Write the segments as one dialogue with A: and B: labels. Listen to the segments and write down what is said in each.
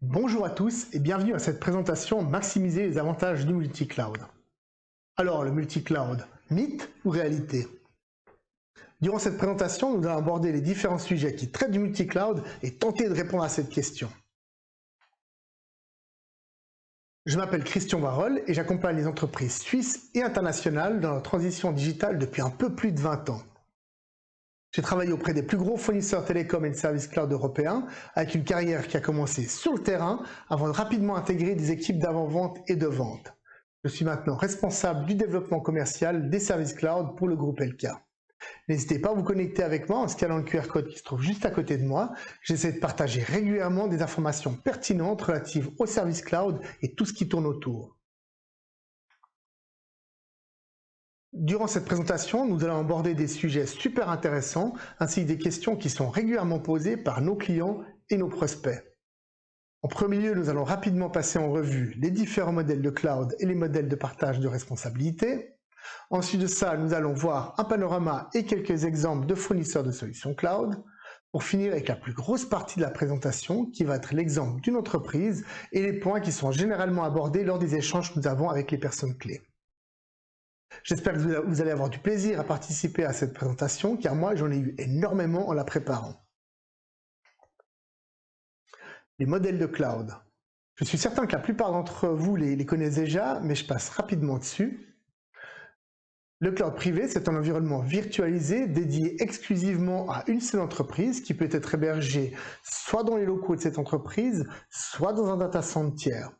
A: Bonjour à tous et bienvenue à cette présentation Maximiser les avantages du multi-cloud. Alors, le multi-cloud, mythe ou réalité? Durant cette présentation, nous allons aborder les différents sujets qui traitent du multi-cloud et tenter de répondre à cette question. Je m'appelle Christian Warhol et j'accompagne les entreprises suisses et internationales dans leur transition digitale depuis un peu plus de 20 ans. J'ai travaillé auprès des plus gros fournisseurs télécoms et de services cloud européens, avec une carrière qui a commencé sur le terrain avant de rapidement intégrer des équipes d'avant-vente et de vente. Je suis maintenant responsable du développement commercial des services cloud pour le groupe LK. N'hésitez pas à vous connecter avec moi en scannant le QR code qui se trouve juste à côté de moi. J'essaie de partager régulièrement des informations pertinentes relatives aux services cloud et tout ce qui tourne autour. Durant cette présentation, nous allons aborder des sujets super intéressants ainsi que des questions qui sont régulièrement posées par nos clients et nos prospects. En premier lieu, nous allons rapidement passer en revue les différents modèles de cloud et les modèles de partage de responsabilité. Ensuite de ça, nous allons voir un panorama et quelques exemples de fournisseurs de solutions cloud. Pour finir avec la plus grosse partie de la présentation qui va être l'exemple d'une entreprise et les points qui sont généralement abordés lors des échanges que nous avons avec les personnes clés. J'espère que vous allez avoir du plaisir à participer à cette présentation, car moi j'en ai eu énormément en la préparant. Les modèles de cloud. Je suis certain que la plupart d'entre vous les connaissent déjà, mais je passe rapidement dessus. Le cloud privé, c'est un environnement virtualisé dédié exclusivement à une seule entreprise qui peut être hébergée soit dans les locaux de cette entreprise, soit dans un data center tiers.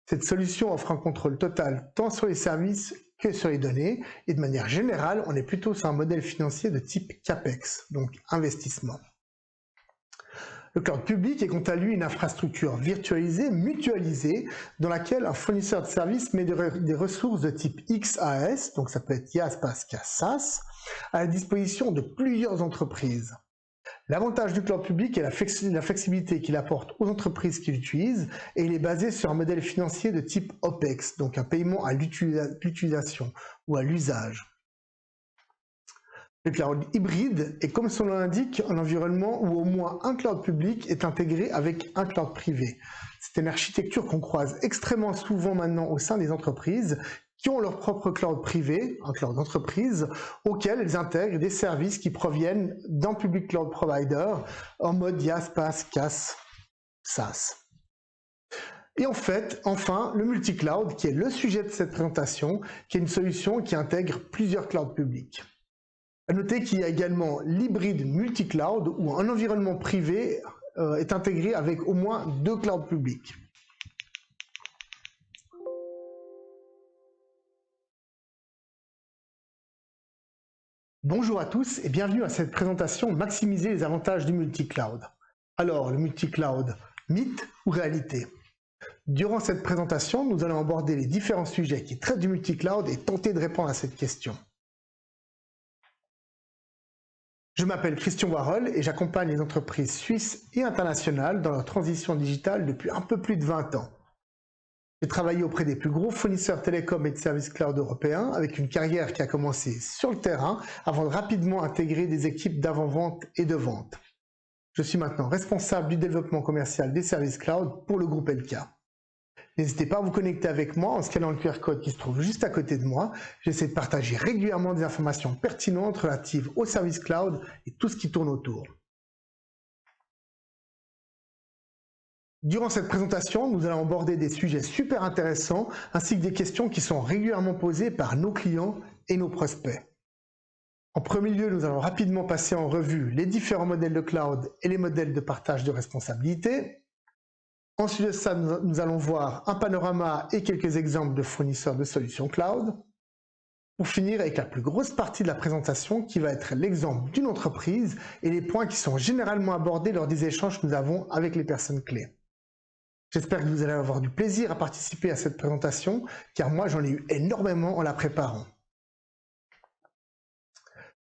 A: Cette solution offre un contrôle total tant sur les services que sur les données, et de manière générale, on est plutôt sur un modèle financier de type CAPEX, donc investissement. Le cloud public est quant à lui une infrastructure virtualisée, mutualisée, dans laquelle un fournisseur de services met des ressources de type XaaS, donc ça peut être IaaS, PaaS, CaaS, SaaS, à la disposition de plusieurs entreprises. L'avantage du cloud public est la flexibilité qu'il apporte aux entreprises qui l'utilisent, et il est basé sur un modèle financier de type OPEX, donc un paiement à l'utilisation ou à l'usage. Le cloud hybride est, comme son nom l'indique, un environnement où au moins un cloud public est intégré avec un cloud privé. C'est une architecture qu'on croise extrêmement souvent maintenant au sein des entreprises qui ont leur propre cloud privé, un cloud d'entreprise, auquel elles intègrent des services qui proviennent d'un public cloud provider en mode IaaS, PaaS, CaaS, SaaS. Et en fait, enfin, le multi-cloud, qui est le sujet de cette présentation, qui est une solution qui intègre plusieurs clouds publics. À noter qu'il y a également l'hybride multi-cloud, où un environnement privé est intégré avec au moins 2 clouds publics. Bonjour à tous et bienvenue à cette présentation Maximiser les avantages du multi-cloud. Alors, le multi-cloud, mythe ou réalité? Durant cette présentation, nous allons aborder les différents sujets qui traitent du multi-cloud et tenter de répondre à cette question. Je m'appelle Christian Warhol et j'accompagne les entreprises suisses et internationales dans leur transition digitale depuis un peu plus de 20 ans. J'ai travaillé auprès des plus gros fournisseurs télécoms et de services cloud européens, avec une carrière qui a commencé sur le terrain avant de rapidement intégrer des équipes d'avant-vente et de vente. Je suis maintenant responsable du développement commercial des services cloud pour le groupe LK. N'hésitez pas à vous connecter avec moi en scannant le QR code qui se trouve juste à côté de moi. J'essaie de partager régulièrement des informations pertinentes relatives aux services cloud et tout ce qui tourne autour. Durant cette présentation, nous allons aborder des sujets super intéressants ainsi que des questions qui sont régulièrement posées par nos clients et nos prospects. En premier lieu, nous allons rapidement passer en revue les différents modèles de cloud et les modèles de partage de responsabilité. Ensuite de ça, nous allons voir un panorama et quelques exemples de fournisseurs de solutions cloud. Pour finir avec la plus grosse partie de la présentation qui va être l'exemple d'une entreprise et les points qui sont généralement abordés lors des échanges que nous avons avec les personnes clés. J'espère que vous allez avoir du plaisir à participer à cette présentation, car moi j'en ai eu énormément en la préparant.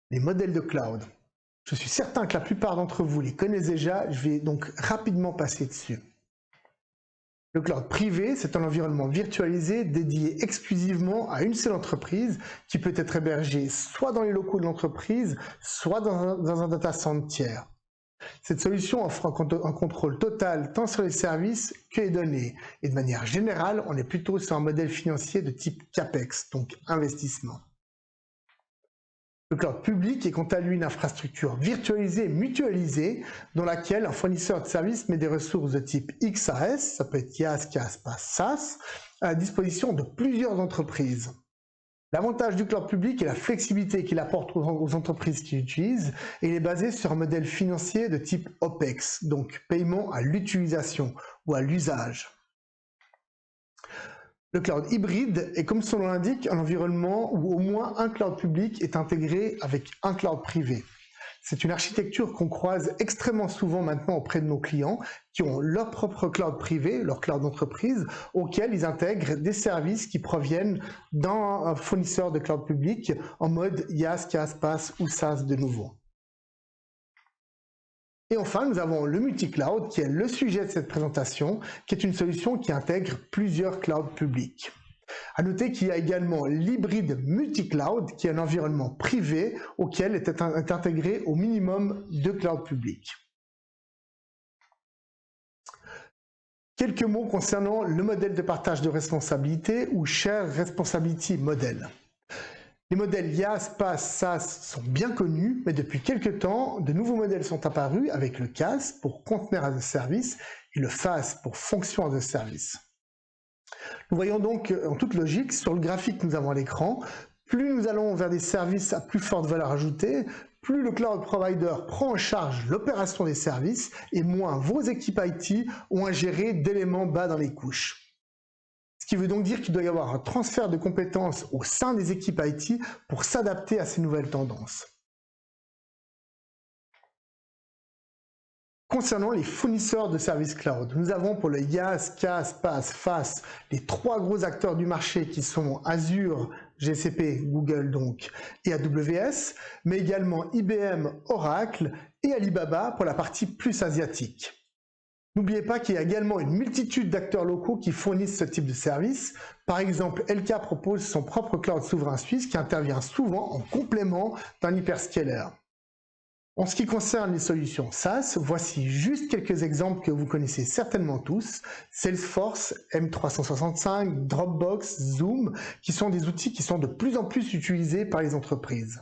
A: Les modèles de cloud. Je suis certain que la plupart d'entre vous les connaissent déjà, je vais donc rapidement passer dessus. Le cloud privé, c'est un environnement virtualisé dédié exclusivement à une seule entreprise qui peut être hébergée soit dans les locaux de l'entreprise, soit dans un data center tiers. Cette solution offre un contrôle total tant sur les services que les données. Et de manière générale, on est plutôt sur un modèle financier de type CAPEX, donc investissement. Le cloud public est quant à lui une infrastructure virtualisée et mutualisée dans laquelle un fournisseur de services met des ressources de type XaaS, ça peut être IaaS, CaaS, PaaS, SaaS, à la disposition de plusieurs entreprises. L'avantage du cloud public est la flexibilité qu'il apporte aux entreprises qui l'utilisent et il est basé sur un modèle financier de type OPEX, donc paiement à l'utilisation ou à l'usage. Le cloud hybride est, comme son nom l'indique, un environnement où au moins un cloud public est intégré avec un cloud privé. C'est une architecture qu'on croise extrêmement souvent maintenant auprès de nos clients qui ont leur propre cloud privé, leur cloud d'entreprise, auquel ils intègrent des services qui proviennent d'un fournisseur de cloud public en mode IaaS, CaaS, PaaS ou SaaS de nouveau. Et enfin, nous avons le multi-cloud qui est le sujet de cette présentation, qui est une solution qui intègre plusieurs clouds publics. À noter qu'il y a également l'hybride multi-cloud, qui est un environnement privé auquel est intégré au minimum deux clouds publics. Quelques mots concernant le modèle de partage de responsabilité ou Share Responsibility Model. Les modèles IaaS, PaaS, SaaS sont bien connus, mais depuis quelques temps, de nouveaux modèles sont apparus avec le CaaS pour Container as a Service et le FaaS pour Function as a Service. Nous voyons donc en toute logique, sur le graphique que nous avons à l'écran, plus nous allons vers des services à plus forte valeur ajoutée, plus le cloud provider prend en charge l'opération des services et moins vos équipes IT ont à gérer d'éléments bas dans les couches. Ce qui veut donc dire qu'il doit y avoir un transfert de compétences au sein des équipes IT pour s'adapter à ces nouvelles tendances. Concernant les fournisseurs de services cloud, nous avons pour le IaaS, CaaS, PaaS, FaaS les trois gros acteurs du marché qui sont Azure, GCP, Google donc, et AWS, mais également IBM, Oracle et Alibaba pour la partie plus asiatique. N'oubliez pas qu'il y a également une multitude d'acteurs locaux qui fournissent ce type de service. Par exemple, LK propose son propre cloud souverain suisse qui intervient souvent en complément d'un hyperscaler. En ce qui concerne les solutions SaaS, voici juste quelques exemples que vous connaissez certainement tous. Salesforce, M365, Dropbox, Zoom, qui sont des outils qui sont de plus en plus utilisés par les entreprises.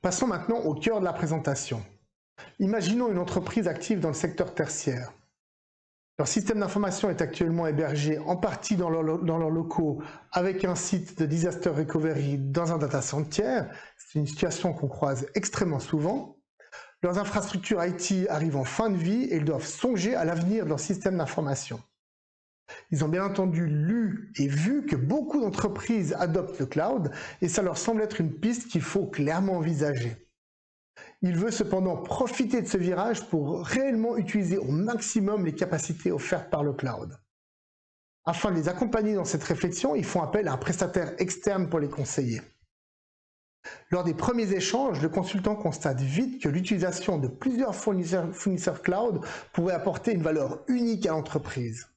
A: Passons maintenant au cœur de la présentation. Imaginons une entreprise active dans le secteur tertiaire. Leur système d'information est actuellement hébergé en partie dans leurs locaux avec un site de disaster recovery dans un data center. C'est une situation qu'on croise extrêmement souvent. Leurs infrastructures IT arrivent en fin de vie et ils doivent songer à l'avenir de leur système d'information. Ils ont bien entendu lu et vu que beaucoup d'entreprises adoptent le cloud et ça leur semble être une piste qu'il faut clairement envisager. Il veut cependant profiter de ce virage pour réellement utiliser au maximum les capacités offertes par le cloud. Afin de les accompagner dans cette réflexion, ils font appel à un prestataire externe pour les conseiller. Lors des premiers échanges, le consultant constate vite que l'utilisation de plusieurs fournisseurs cloud pourrait apporter une valeur unique à l'entreprise.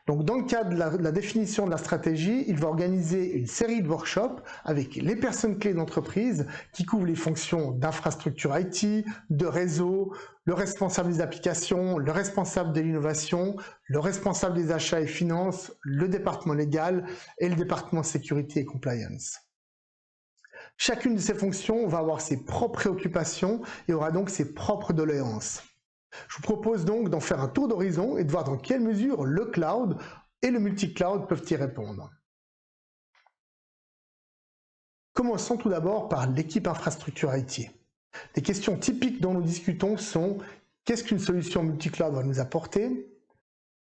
A: Donc, dans le cadre de la définition de la stratégie, il va organiser une série de workshops avec les personnes clés d'entreprise qui couvrent les fonctions d'infrastructure IT, de réseau, le responsable des applications, le responsable de l'innovation, le responsable des achats et finances, le département légal et le département sécurité et compliance. Chacune de ces fonctions va avoir ses propres préoccupations et aura donc ses propres doléances. Je vous propose donc d'en faire un tour d'horizon et de voir dans quelle mesure le cloud et le multi-cloud peuvent y répondre. Commençons tout d'abord par l'équipe infrastructure IT. Les questions typiques dont nous discutons sont: qu'est-ce qu'une solution multi-cloud va nous apporter?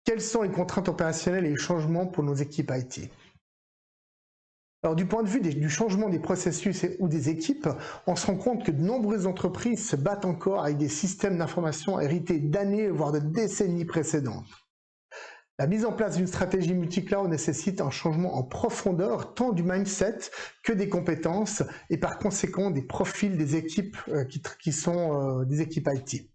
A: Quelles sont les contraintes opérationnelles et les changements pour nos équipes IT? Alors, du point de vue du changement des processus ou des équipes, on se rend compte que de nombreuses entreprises se battent encore avec des systèmes d'information hérités d'années, voire de décennies précédentes. La mise en place d'une stratégie multi-cloud nécessite un changement en profondeur, tant du mindset que des compétences et par conséquent des profils des équipes qui sont des équipes IT.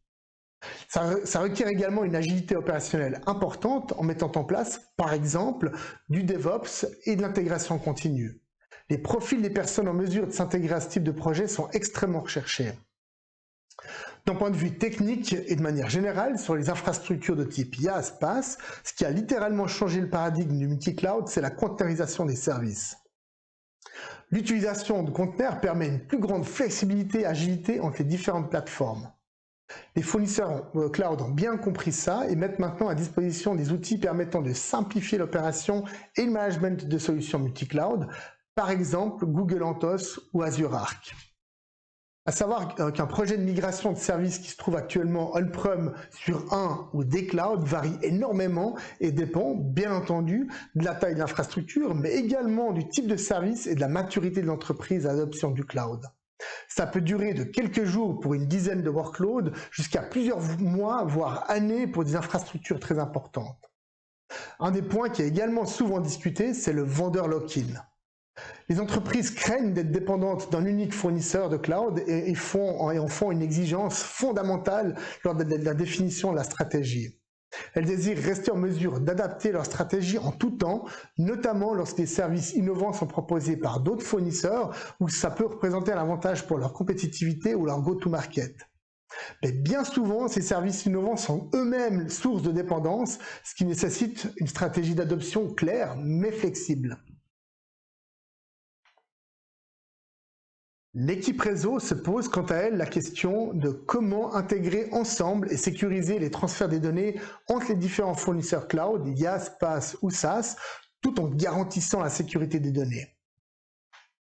A: Ça requiert également une agilité opérationnelle importante en mettant en place, par exemple, du DevOps et de l'intégration continue. Les profils des personnes en mesure de s'intégrer à ce type de projet sont extrêmement recherchés. D'un point de vue technique et de manière générale, sur les infrastructures de type IaaS, PaaS, ce qui a littéralement changé le paradigme du multi-cloud, c'est la containerisation des services. L'utilisation de conteneurs permet une plus grande flexibilité et agilité entre les différentes plateformes. Les fournisseurs cloud ont bien compris ça et mettent maintenant à disposition des outils permettant de simplifier l'opération et le management de solutions multi-cloud, par exemple Google Anthos ou Azure Arc. À savoir qu'un projet de migration de services qui se trouve actuellement on-prem sur un ou des clouds varie énormément et dépend, bien entendu, de la taille de l'infrastructure, mais également du type de service et de la maturité de l'entreprise à l'adoption du cloud. Ça peut durer de quelques jours pour une dizaine de workloads jusqu'à plusieurs mois, voire années pour des infrastructures très importantes. Un des points qui est également souvent discuté, c'est le vendeur lock-in. Les entreprises craignent d'être dépendantes d'un unique fournisseur de cloud et en font une exigence fondamentale lors de la définition de la stratégie. Elles désirent rester en mesure d'adapter leur stratégie en tout temps, notamment lorsque des services innovants sont proposés par d'autres fournisseurs ou ça peut représenter un avantage pour leur compétitivité ou leur go-to-market. Mais bien souvent, ces services innovants sont eux-mêmes source de dépendance, ce qui nécessite une stratégie d'adoption claire mais flexible. L'équipe réseau se pose quant à elle la question de comment intégrer ensemble et sécuriser les transferts des données entre les différents fournisseurs cloud, IaaS, PaaS ou SaaS, tout en garantissant la sécurité des données.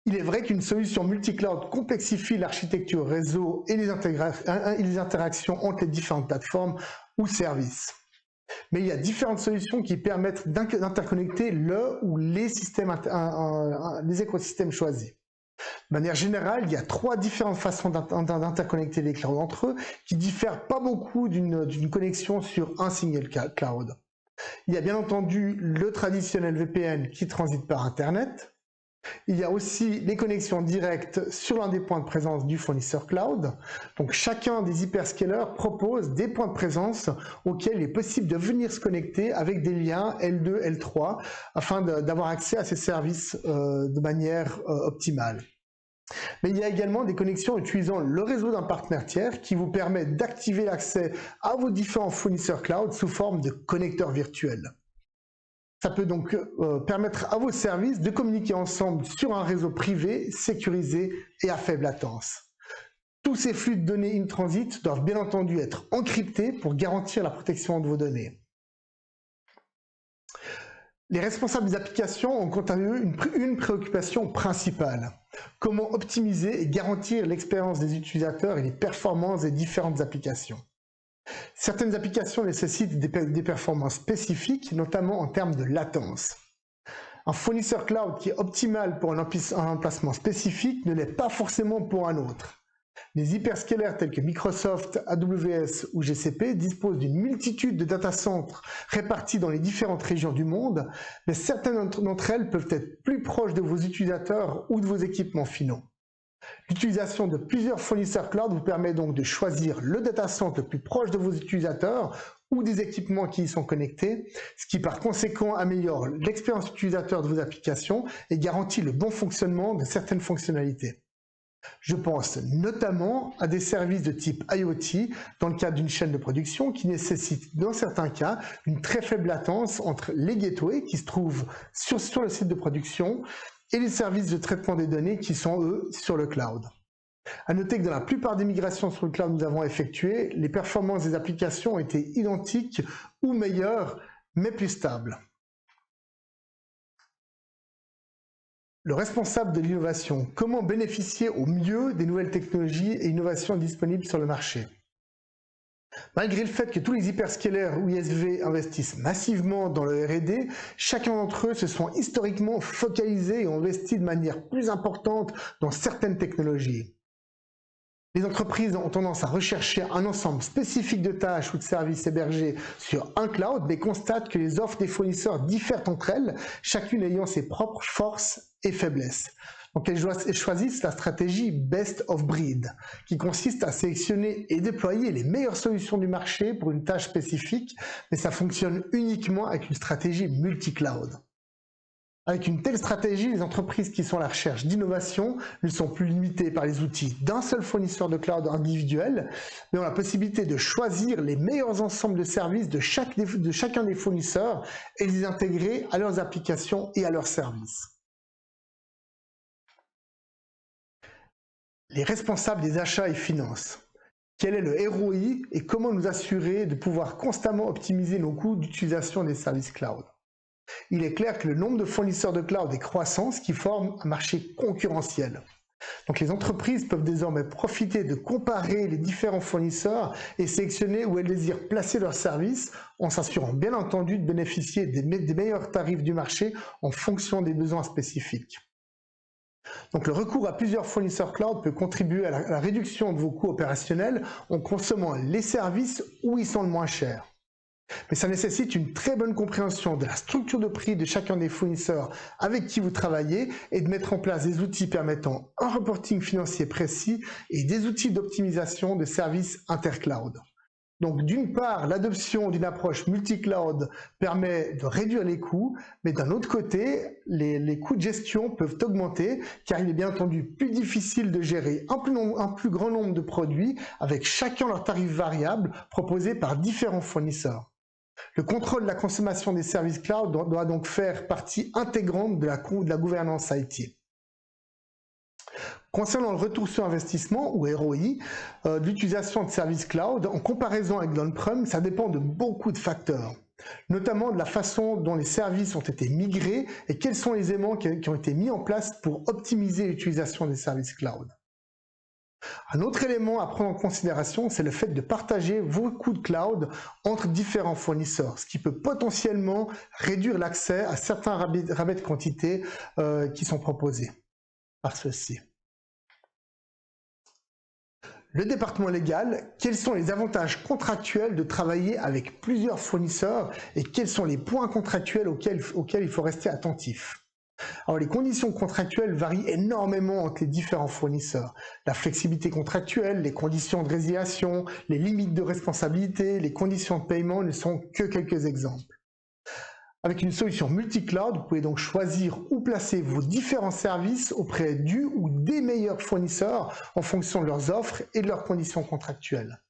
A: Il est vrai qu'une solution multi-cloud complexifie l'architecture réseau et les interactions entre les différentes plateformes ou services. Mais il y a différentes solutions qui permettent d'interconnecter le ou les écosystèmes choisis. De manière générale, il y a 3 différentes façons d'interconnecter les clouds entre eux qui diffèrent pas beaucoup d'une connexion sur un single cloud. Il y a bien entendu le traditionnel VPN qui transite par Internet. Il y a aussi les connexions directes sur l'un des points de présence du fournisseur cloud. Donc chacun des hyperscalers propose des points de présence auxquels il est possible de venir se connecter avec des liens L2, L3 afin d'avoir accès à ces services de manière optimale. Mais il y a également des connexions utilisant le réseau d'un partenaire tiers qui vous permet d'activer l'accès à vos différents fournisseurs cloud sous forme de connecteurs virtuels. Ça peut donc permettre à vos services de communiquer ensemble sur un réseau privé, sécurisé et à faible latence. Tous ces flux de données in transit doivent bien entendu être encryptés pour garantir la protection de vos données. Les responsables des applications ont quant à eux une préoccupation principale. Comment optimiser et garantir l'expérience des utilisateurs et les performances des différentes applications. Certaines applications nécessitent des performances spécifiques, notamment en termes de latence. Un fournisseur cloud qui est optimal pour un emplacement spécifique ne l'est pas forcément pour un autre. Les hyperscalers tels que Microsoft, AWS ou GCP disposent d'une multitude de data centers répartis dans les différentes régions du monde, mais certaines d'entre elles peuvent être plus proches de vos utilisateurs ou de vos équipements finaux. L'utilisation de plusieurs fournisseurs cloud vous permet donc de choisir le data center le plus proche de vos utilisateurs ou des équipements qui y sont connectés, ce qui par conséquent améliore l'expérience utilisateur de vos applications et garantit le bon fonctionnement de certaines fonctionnalités. Je pense notamment à des services de type IoT dans le cadre d'une chaîne de production qui nécessite dans certains cas une très faible latence entre les gateways qui se trouvent sur le site de production et les services de traitement des données qui sont eux sur le cloud. À noter que dans la plupart des migrations sur le cloud que nous avons effectuées, les performances des applications ont été identiques ou meilleures mais plus stables. Le responsable de l'innovation, comment bénéficier au mieux des nouvelles technologies et innovations disponibles sur le marché? Malgré le fait que tous les hyperscalers ou ISV investissent massivement dans le R&D, chacun d'entre eux se sont historiquement focalisés et ont investi de manière plus importante dans certaines technologies. Les entreprises ont tendance à rechercher un ensemble spécifique de tâches ou de services hébergés sur un cloud, mais constatent que les offres des fournisseurs diffèrent entre elles, chacune ayant ses propres forces et faiblesses. Donc elles choisissent la stratégie best of breed, qui consiste à sélectionner et déployer les meilleures solutions du marché pour une tâche spécifique, mais ça fonctionne uniquement avec une stratégie multi-cloud. Avec une telle stratégie, les entreprises qui sont à la recherche d'innovation ne sont plus limitées par les outils d'un seul fournisseur de cloud individuel, mais ont la possibilité de choisir les meilleurs ensembles de services de chacun des fournisseurs et les intégrer à leurs applications et à leurs services. Les responsables des achats et finances. Quel est le ROI et comment nous assurer de pouvoir constamment optimiser nos coûts d'utilisation des services cloud? Il est clair que le nombre de fournisseurs de cloud est croissant, ce qui forme un marché concurrentiel. Donc les entreprises peuvent désormais profiter de comparer les différents fournisseurs et sélectionner où elles désirent placer leurs services en s'assurant bien entendu de bénéficier des meilleurs tarifs du marché en fonction des besoins spécifiques. Donc le recours à plusieurs fournisseurs cloud peut contribuer à la réduction de vos coûts opérationnels en consommant les services où ils sont le moins chers. Mais ça nécessite une très bonne compréhension de la structure de prix de chacun des fournisseurs avec qui vous travaillez et de mettre en place des outils permettant un reporting financier précis et des outils d'optimisation de services intercloud. Donc d'une part, l'adoption d'une approche multi-cloud permet de réduire les coûts, mais d'un autre côté, les coûts de gestion peuvent augmenter car il est bien entendu plus difficile de gérer un plus grand nombre de produits avec chacun leur tarif variable proposé par différents fournisseurs. Le contrôle de la consommation des services cloud doit donc faire partie intégrante de la gouvernance IT. Concernant le retour sur investissement ou ROI, de l'utilisation de services cloud, en comparaison avec l'on-prem, ça dépend de beaucoup de facteurs, notamment de la façon dont les services ont été migrés et quels sont les éléments qui ont été mis en place pour optimiser l'utilisation des services cloud. Un autre élément à prendre en considération, c'est le fait de partager vos coûts de cloud entre différents fournisseurs, ce qui peut potentiellement réduire l'accès à certains rabais de quantité qui sont proposés par ceux-ci. Le département légal, quels sont les avantages contractuels de travailler avec plusieurs fournisseurs et quels sont les points contractuels auxquels il faut rester attentif? Alors les conditions contractuelles varient énormément entre les différents fournisseurs. La flexibilité contractuelle, les conditions de résiliation, les limites de responsabilité, les conditions de paiement ne sont que quelques exemples. Avec une solution multi-cloud, vous pouvez donc choisir où placer vos différents services auprès du ou des meilleurs fournisseurs en fonction de leurs offres et de leurs conditions contractuelles.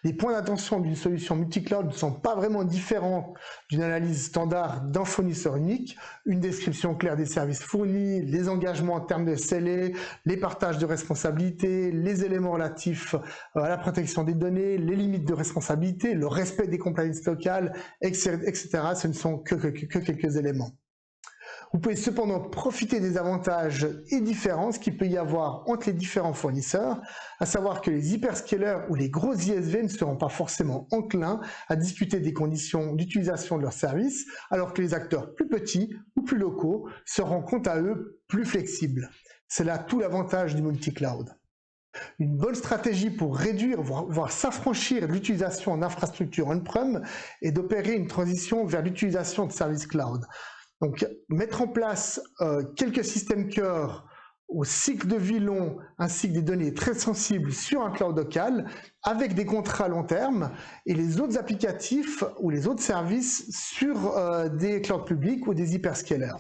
A: Les points d'attention d'une solution multi-cloud ne sont pas vraiment différents d'une analyse standard d'un fournisseur unique, une description claire des services fournis, les engagements en termes de SLA, les partages de responsabilités, les éléments relatifs à la protection des données, les limites de responsabilité, le respect des compliances locales, etc. Ce ne sont que quelques éléments. Vous pouvez cependant profiter des avantages et différences qu'il peut y avoir entre les différents fournisseurs, à savoir que les hyperscalers ou les gros ISV ne seront pas forcément enclins à discuter des conditions d'utilisation de leurs services, alors que les acteurs plus petits ou plus locaux seront quant à eux plus flexibles. C'est là tout l'avantage du multi-cloud. Une bonne stratégie pour réduire, voire s'affranchir de l'utilisation en infrastructure on-prem est d'opérer une transition vers l'utilisation de services cloud. Donc, mettre en place quelques systèmes cœur au cycle de vie long ainsi que des données très sensibles sur un cloud local avec des contrats à long terme et les autres applicatifs ou les autres services sur des clouds publics ou des hyperscalers.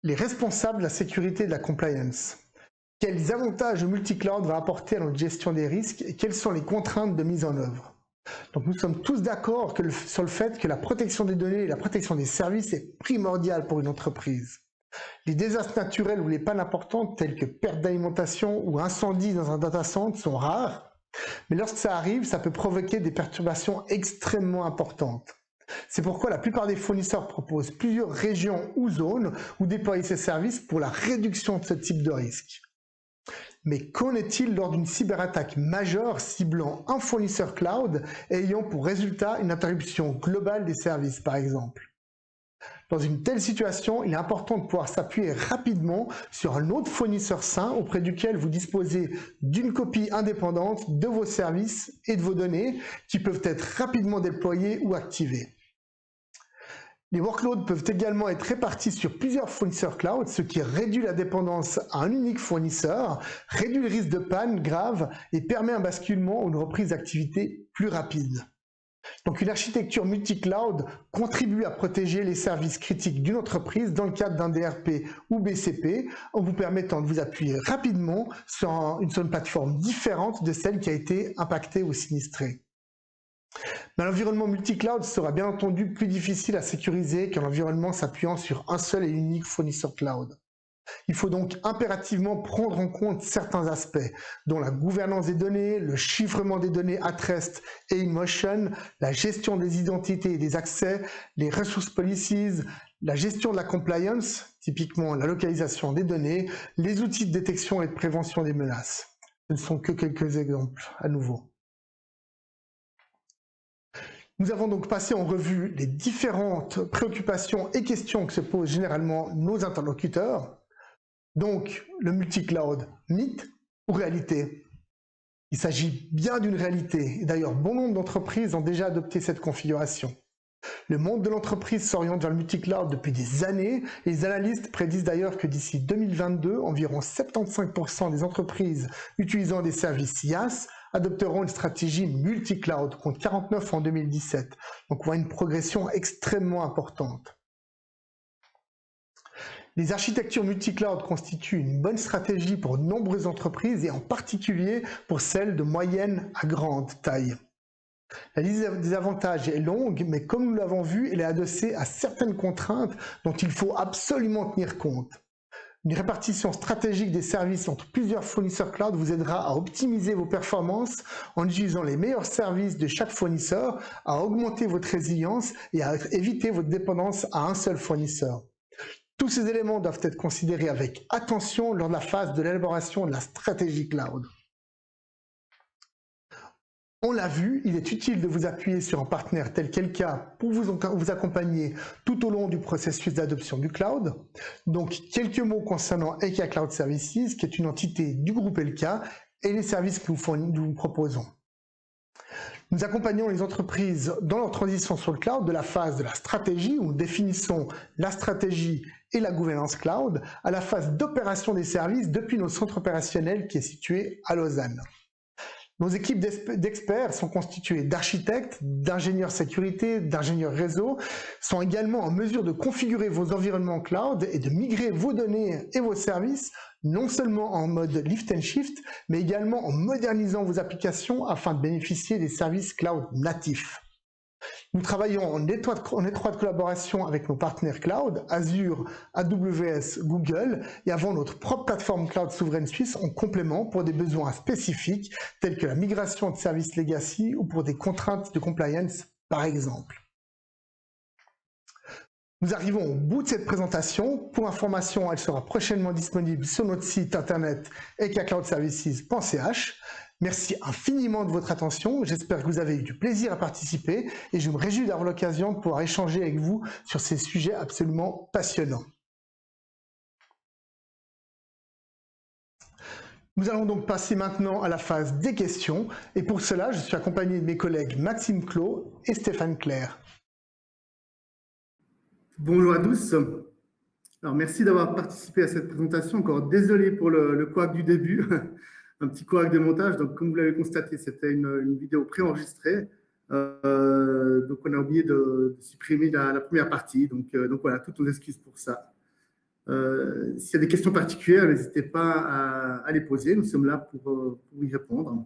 A: Les responsables de la sécurité et de la compliance. Quels avantages le multi-cloud va apporter à notre gestion des risques et quelles sont les contraintes de mise en œuvre? Donc nous sommes tous d'accord sur le fait que la protection des données et la protection des services est primordiale pour une entreprise. Les désastres naturels ou les pannes importantes telles que perte d'alimentation ou incendie dans un data center sont rares, mais lorsque ça arrive, ça peut provoquer des perturbations extrêmement importantes. C'est pourquoi la plupart des fournisseurs proposent plusieurs régions ou zones où déployer ces services pour la réduction de ce type de risque. Mais qu'en est-il lors d'une cyberattaque majeure ciblant un fournisseur cloud et ayant pour résultat une interruption globale des services, par exemple? Dans une telle situation, il est important de pouvoir s'appuyer rapidement sur un autre fournisseur sain auprès duquel vous disposez d'une copie indépendante de vos services et de vos données qui peuvent être rapidement déployées ou activées. Les workloads peuvent également être répartis sur plusieurs fournisseurs cloud, ce qui réduit la dépendance à un unique fournisseur, réduit le risque de panne grave et permet un basculement ou une reprise d'activité plus rapide. Donc une architecture multi-cloud contribue à protéger les services critiques d'une entreprise dans le cadre d'un DRP ou BCP en vous permettant de vous appuyer rapidement sur une plateforme différente de celle qui a été impactée ou sinistrée. Mais l'environnement multi-cloud sera bien entendu plus difficile à sécuriser qu'un environnement s'appuyant sur un seul et unique fournisseur cloud. Il faut donc impérativement prendre en compte certains aspects, dont la gouvernance des données, le chiffrement des données at rest et in motion, la gestion des identités et des accès, les resource policies, la gestion de la compliance, typiquement la localisation des données, les outils de détection et de prévention des menaces. Ce ne sont que quelques exemples à nouveau. Nous avons donc passé en revue les différentes préoccupations et questions que se posent généralement nos interlocuteurs. Donc, le multi-cloud, mythe ou réalité? Il s'agit bien d'une réalité, et d'ailleurs bon nombre d'entreprises ont déjà adopté cette configuration. Le monde de l'entreprise s'oriente vers le multi-cloud depuis des années, et les analystes prédisent d'ailleurs que d'ici 2022, environ 75% des entreprises utilisant des services IaaS adopteront une stratégie multi-cloud, contre 49 en 2017. Donc on voit une progression extrêmement importante. Les architectures multi-cloud constituent une bonne stratégie pour de nombreuses entreprises et en particulier pour celles de moyenne à grande taille. La liste des avantages est longue, mais comme nous l'avons vu, elle est adossée à certaines contraintes dont il faut absolument tenir compte. Une répartition stratégique des services entre plusieurs fournisseurs cloud vous aidera à optimiser vos performances en utilisant les meilleurs services de chaque fournisseur, à augmenter votre résilience et à éviter votre dépendance à un seul fournisseur. Tous ces éléments doivent être considérés avec attention lors de la phase de l'élaboration de la stratégie cloud. On l'a vu, il est utile de vous appuyer sur un partenaire tel qu'Elka pour vous accompagner tout au long du processus d'adoption du cloud. Donc, quelques mots concernant Elka Cloud Services, qui est une entité du groupe Elka, et les services que nous vous proposons. Nous accompagnons les entreprises dans leur transition sur le cloud de la phase de la stratégie, où nous définissons la stratégie et la gouvernance cloud, à la phase d'opération des services depuis notre centre opérationnel qui est situé à Lausanne. Nos équipes d'experts sont constituées d'architectes, d'ingénieurs sécurité, d'ingénieurs réseau, sont également en mesure de configurer vos environnements cloud et de migrer vos données et vos services, non seulement en mode lift and shift, mais également en modernisant vos applications afin de bénéficier des services cloud natifs. Nous travaillons en étroite collaboration avec nos partenaires cloud, Azure, AWS, Google, et avons notre propre plateforme cloud souveraine suisse en complément pour des besoins spécifiques tels que la migration de services legacy ou pour des contraintes de compliance, par exemple. Nous arrivons au bout de cette présentation. Pour information, elle sera prochainement disponible sur notre site internet elkacloudservices.ch. Merci infiniment de votre attention. J'espère que vous avez eu du plaisir à participer et je me réjouis d'avoir l'occasion de pouvoir échanger avec vous sur ces sujets absolument passionnants. Nous allons donc passer maintenant à la phase des questions et pour cela, je suis accompagné de mes collègues Maxime Clos et Stéphane Claire.
B: Bonjour à tous. Alors, merci d'avoir participé à cette présentation. Encore désolé pour le couac du début, un petit couac de montage. Donc, comme vous l'avez constaté, c'était une vidéo préenregistrée. Donc, on a oublié de supprimer la première partie. Donc voilà, toutes nos excuses pour ça. S'il y a des questions particulières, n'hésitez pas à les poser. Nous sommes là pour y répondre.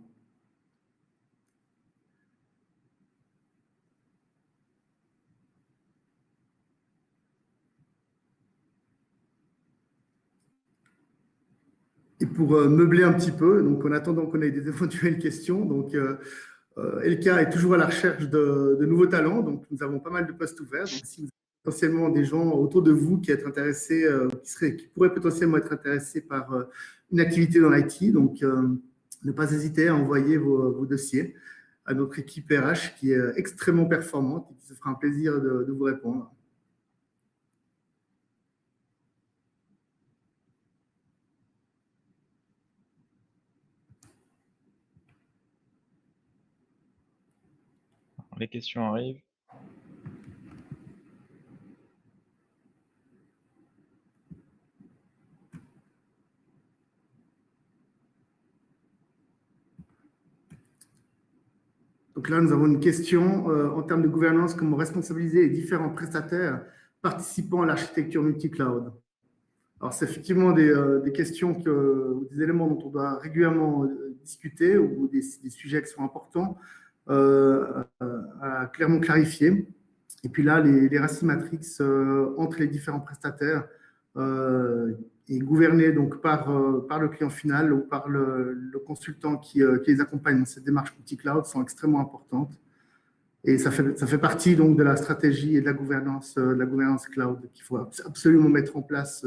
B: Et pour meubler un petit peu, donc en attendant qu'on ait des éventuelles questions, donc Elka est toujours à la recherche de nouveaux talents, donc nous avons pas mal de postes ouverts. Donc si vous avez potentiellement des gens autour de vous qui sont intéressés, qui pourraient potentiellement être intéressés par une activité dans l'IT, donc ne pas hésiter à envoyer vos dossiers à notre équipe RH qui est extrêmement performante et qui se fera un plaisir de vous répondre.
C: Les questions arrivent.
B: Donc là, nous avons une question en termes de gouvernance, comment responsabiliser les différents prestataires participant à l'architecture multi-cloud. Alors, c'est effectivement des questions, ou des éléments dont on doit régulièrement discuter, ou des sujets qui sont importants à clairement clarifier. Et puis là, les racines matrix entre les différents prestataires et gouvernés donc par le client final ou par le consultant qui les accompagne dans cette démarche multi-cloud sont extrêmement importantes. Et ça fait partie donc de la stratégie et de la gouvernance cloud qu'il faut absolument mettre en place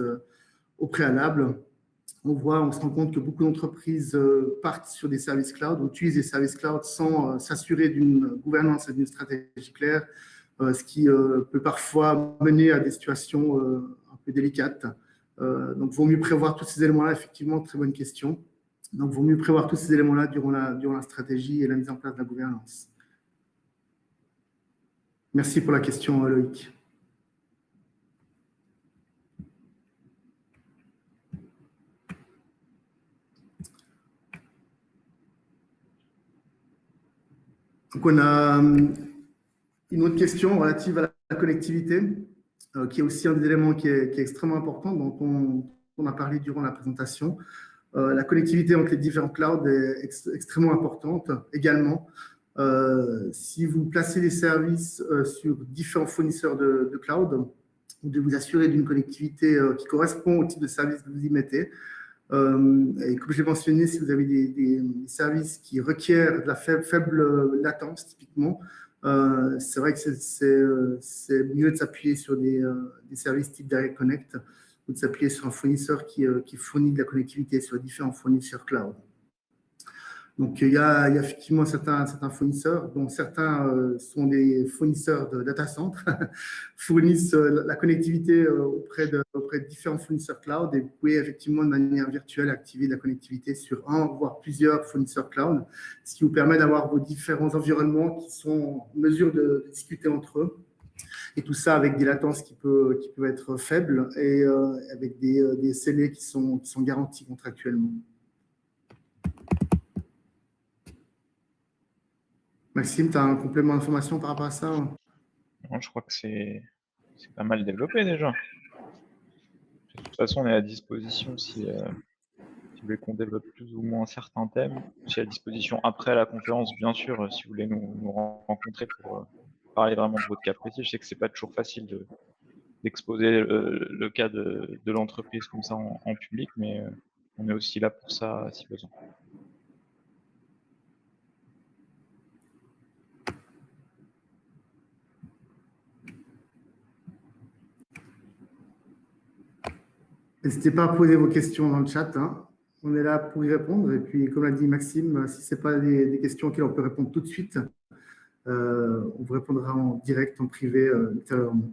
B: au préalable. On se rend compte que beaucoup d'entreprises partent sur des services cloud, ou utilisent des services cloud sans s'assurer d'une gouvernance et d'une stratégie claire, ce qui peut parfois mener à des situations un peu délicates. Donc, il vaut mieux prévoir tous ces éléments-là. Effectivement, très bonne question. Donc, il vaut mieux prévoir tous ces éléments-là durant la stratégie et la mise en place de la gouvernance. Merci pour la question, Loïc. Donc, on a une autre question relative à la connectivité, qui est aussi un des éléments qui est extrêmement important, dont on a parlé durant la présentation. La connectivité entre les différents clouds est extrêmement importante également. Si vous placez des services sur différents fournisseurs de cloud, vous devez vous assurer d'une connectivité qui correspond au type de service que vous y mettez. Et comme je l'ai mentionné, si vous avez des services qui requièrent de la faible latence, typiquement, c'est vrai que c'est mieux de s'appuyer sur des services type Direct Connect ou de s'appuyer sur un fournisseur qui fournit de la connectivité sur différents fournisseurs cloud. Donc, il y a effectivement certains fournisseurs, dont certains sont des fournisseurs de data center, fournissent la connectivité auprès de différents fournisseurs cloud, et vous pouvez effectivement de manière virtuelle activer la connectivité sur un, voire plusieurs fournisseurs cloud, ce qui vous permet d'avoir vos différents environnements qui sont en mesure de discuter entre eux. Et tout ça avec des latences qui peuvent être faibles et avec des scellés qui sont garantis contractuellement. Maxime, tu as un complément d'information par rapport à ça?
C: Non, je crois que c'est pas mal développé déjà. De toute façon, on est à disposition si vous voulez qu'on développe plus ou moins certains thèmes. Je suis à disposition après la conférence, bien sûr, si vous voulez nous rencontrer pour parler vraiment de votre cas précis. Je sais que c'est pas toujours facile d'exposer le cas de l'entreprise comme ça en public, mais on est aussi là pour ça si besoin.
B: N'hésitez pas à poser vos questions dans le chat. Hein. On est là pour y répondre. Et puis, comme l'a dit Maxime, si ce n'est pas des questions auxquelles on peut répondre tout de suite, on vous répondra en direct, en privé, ultérieurement.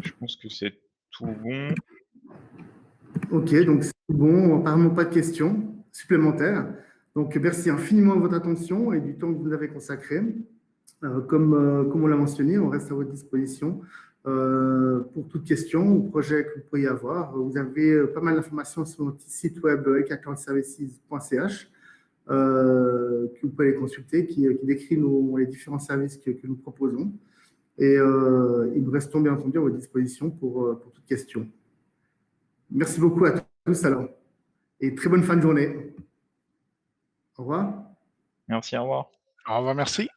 C: Je pense que c'est tout bon.
B: OK, donc c'est tout bon. Apparemment, pas de questions supplémentaires. Donc, merci infiniment de votre attention et du temps que vous avez consacré. Comme on l'a mentionné, on reste à votre disposition pour toute question ou projet que vous pourriez avoir. Vous avez pas mal d'informations sur notre site web ekaccountservices.ch que vous pouvez les consulter, qui décrit les différents services que nous proposons. Et nous restons bien entendu à votre disposition pour toute question. Merci beaucoup à tous alors et très bonne fin de journée. Au revoir.
C: Merci, au revoir.
D: Au revoir, merci.